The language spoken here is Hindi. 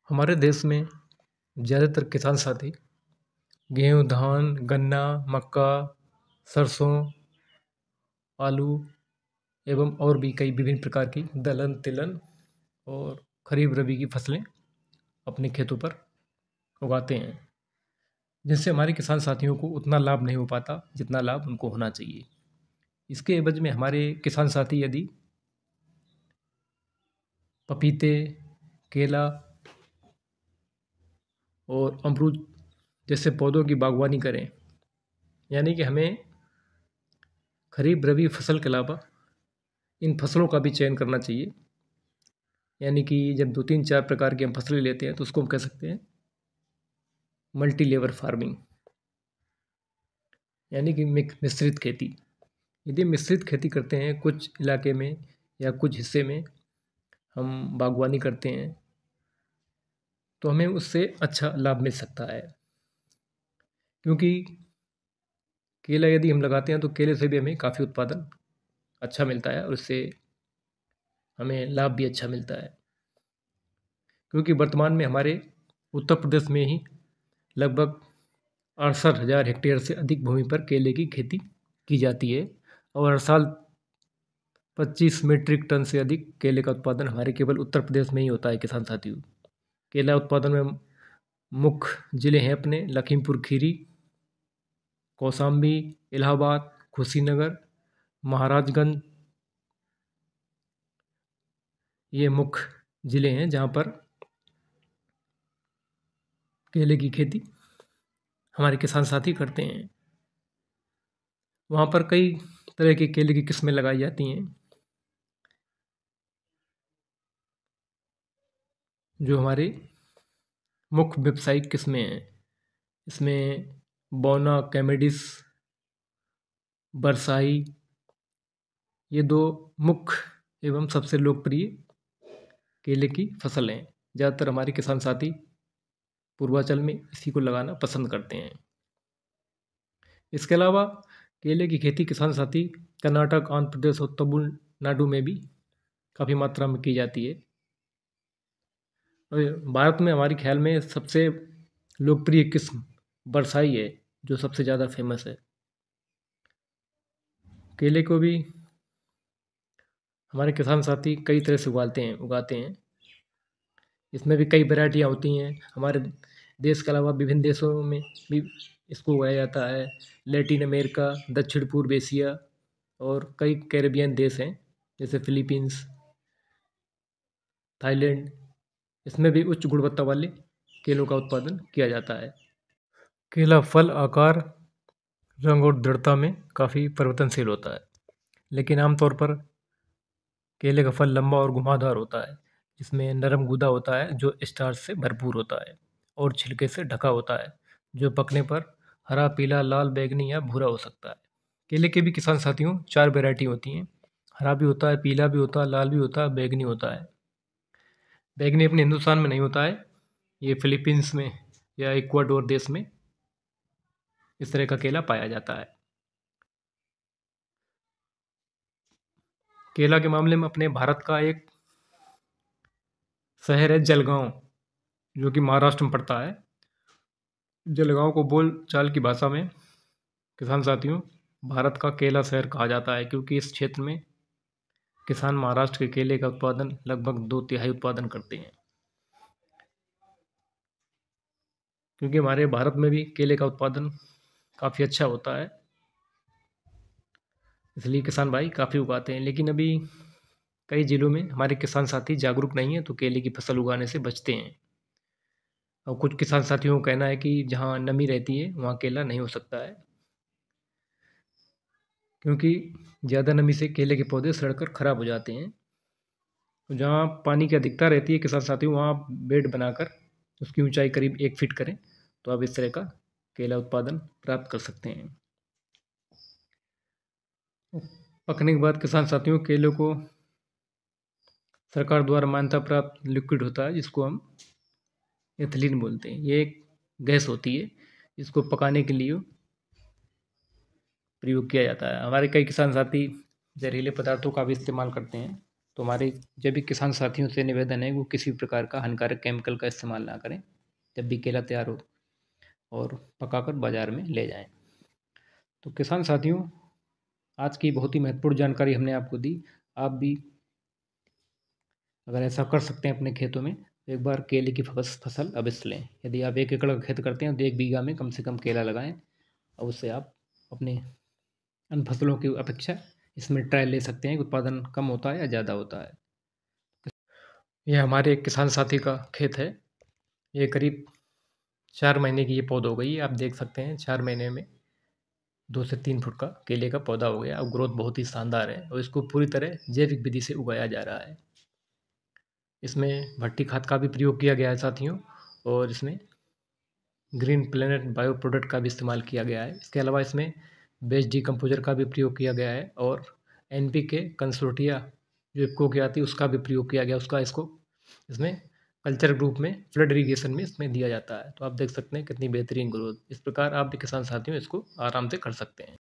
हमारे देश में ज़्यादातर किसान साथी गेहूँ, धान, गन्ना, मक्का, सरसों, आलू एवं और भी कई विभिन्न प्रकार की दलहन, तिलहन और खरीफ रबी की फसलें अपने खेतों पर उगाते हैं, जिनसे हमारे किसान साथियों को उतना लाभ नहीं हो पाता जितना लाभ उनको होना चाहिए। इसके एवज में हमारे किसान साथी यदि पपीते, केला और अमरूद जैसे पौधों की बागवानी करें, यानी कि हमें खरीफ रबी फसल के अलावा इन फसलों का भी चयन करना चाहिए। यानी कि जब 2-3-4 प्रकार की हम फसलें लेते हैं तो उसको हम कह सकते हैं मल्टी लेवल फार्मिंग, यानी कि मिश्रित खेती। यदि मिश्रित खेती करते हैं, कुछ इलाके में या कुछ हिस्से में हम बागवानी करते हैं तो हमें उससे अच्छा लाभ मिल सकता है। क्योंकि केला यदि हम लगाते हैं तो केले से भी हमें काफ़ी उत्पादन अच्छा मिलता है और उससे हमें लाभ भी अच्छा मिलता है। क्योंकि वर्तमान में हमारे उत्तर प्रदेश में ही लगभग 68,000 हेक्टेयर से अधिक भूमि पर केले की खेती की जाती है और हर साल 25 मीट्रिक टन से अधिक केले का उत्पादन हमारे केवल उत्तर प्रदेश में ही होता है। किसान साथियों, केला उत्पादन में मुख्य ज़िले हैं अपने लखीमपुर खीरी, कौशाम्बी, इलाहाबाद, कुशीनगर, महाराजगंज। ये मुख्य ज़िले हैं जहाँ पर केले की खेती हमारे किसान साथी करते हैं। वहाँ पर कई तरह की केले की किस्में लगाई जाती हैं जो हमारे मुख्य व्यावसायिक किस्में हैं। इसमें बौना, कैमेडिस, बरसाई, ये 2 मुख्य एवं सबसे लोकप्रिय केले की फसल हैं। ज़्यादातर हमारे किसान साथी पूर्वांचल में इसी को लगाना पसंद करते हैं। इसके अलावा केले की खेती किसान साथी कर्नाटक, आंध्र प्रदेश और तमिलनाडु में भी काफ़ी मात्रा में की जाती है। और भारत में हमारे ख्याल में सबसे लोकप्रिय किस्म बरसाई है, जो सबसे ज़्यादा फेमस है। केले को भी हमारे किसान साथी कई तरह से उगाते हैं। इसमें भी कई वैरायटियाँ होती हैं। हमारे देश के अलावा विभिन्न देशों में भी इसको उगाया जाता है। लैटिन अमेरिका, दक्षिण पूर्व एशिया और कई कैरेबियन देश हैं जैसे फिलीपींस, थाईलैंड। इसमें भी उच्च गुणवत्ता वाले केलों का उत्पादन किया जाता है। केला फल, आकार, रंग और दृढ़ता में काफ़ी परिवर्तनशील होता है, लेकिन आमतौर पर केले का फल लंबा और घुमावदार होता है, जिसमें नरम गूदा होता है जो स्टार्च से भरपूर होता है और छिलके से ढका होता है, जो पकने पर हरा, पीला, लाल, बैंगनी या भूरा हो सकता है। केले के भी किसान साथियों 4 वैरायटी होती हैं। हरा भी होता है, पीला भी होता है, लाल भी होता है, बैंगनी होता है। बैंगनी अपने हिंदुस्तान में नहीं होता है, ये फिलीपींस में या इक्वाडोर देश में इस तरह का केला पाया जाता है। केला के मामले में अपने भारत का एक शहर है जलगांव, जो कि महाराष्ट्र में पड़ता है। जलगांव को बोल चाल की भाषा में किसान साथियों भारत का केला शहर कहा जाता है, क्योंकि इस क्षेत्र में किसान महाराष्ट्र के केले का उत्पादन लगभग 2/3 उत्पादन करते हैं। क्योंकि हमारे भारत में भी केले का उत्पादन काफ़ी अच्छा होता है, इसलिए किसान भाई काफ़ी उगाते हैं। लेकिन अभी कई ज़िलों में हमारे किसान साथी जागरूक नहीं हैं, तो केले की फसल उगाने से बचते हैं। और कुछ किसान साथियों का कहना है कि जहाँ नमी रहती है वहाँ केला नहीं हो सकता है, क्योंकि ज़्यादा नमी से केले के पौधे सड़कर ख़राब हो जाते हैं। तो जहाँ पानी की अधिकता रहती है किसान साथियों, वहाँ आप बेड बनाकर उसकी ऊंचाई करीब 1 फीट करें तो आप इस तरह का केला उत्पादन प्राप्त कर सकते हैं। पकने के बाद किसान साथियों केले को सरकार द्वारा मान्यता प्राप्त लिक्विड होता है, जिसको हम एथिलीन बोलते हैं। ये एक गैस होती है, इसको पकाने के लिए प्रयोग किया जाता है। हमारे कई किसान साथी जहरीले पदार्थों का भी इस्तेमाल करते हैं, तो हमारे जैविक किसान साथियों से निवेदन है वो किसी भी प्रकार का हानिकारक केमिकल का इस्तेमाल ना करें जब भी केला तैयार हो, और पकाकर बाज़ार में ले जाएं। तो किसान साथियों, आज की बहुत ही महत्वपूर्ण जानकारी हमने आपको दी। आप भी अगर ऐसा कर सकते हैं अपने खेतों में, तो एक बार केले की फसल अवश्य लें। यदि आप 1 एकड़ का खेत करते हैं तो 1 बीघा में कम से कम केला लगाएं, और उससे आप अपने अन्य फसलों की अपेक्षा इसमें ट्रायल ले सकते हैं कि उत्पादन कम होता है या ज़्यादा होता है। यह हमारे एक किसान साथी का खेत है। ये करीब 4 महीने की ये पौध हो गई। आप देख सकते हैं 4 महीने में 2 से 3 फुट का केले का पौधा हो गया और ग्रोथ बहुत ही शानदार है, और इसको पूरी तरह जैविक विधि से उगाया जा रहा है। इसमें भट्टी खाद का भी प्रयोग किया गया है साथियों, और इसमें ग्रीन प्लेनेट बायो प्रोडक्ट का भी इस्तेमाल किया गया है। इसके अलावा इसमें बेस्ट डिकम्पोजर का भी प्रयोग किया गया है, और NPK कंसोर्टिया जो इफ़को की आती है उसका भी प्रयोग किया गया। उसका इसको इसमें कल्चर ग्रुप में फ्लड इरीगेशन में इसमें दिया जाता है। तो आप देख सकते हैं कितनी बेहतरीन ग्रोथ। इस प्रकार आप भी किसान साथियों इसको आराम से कर सकते हैं।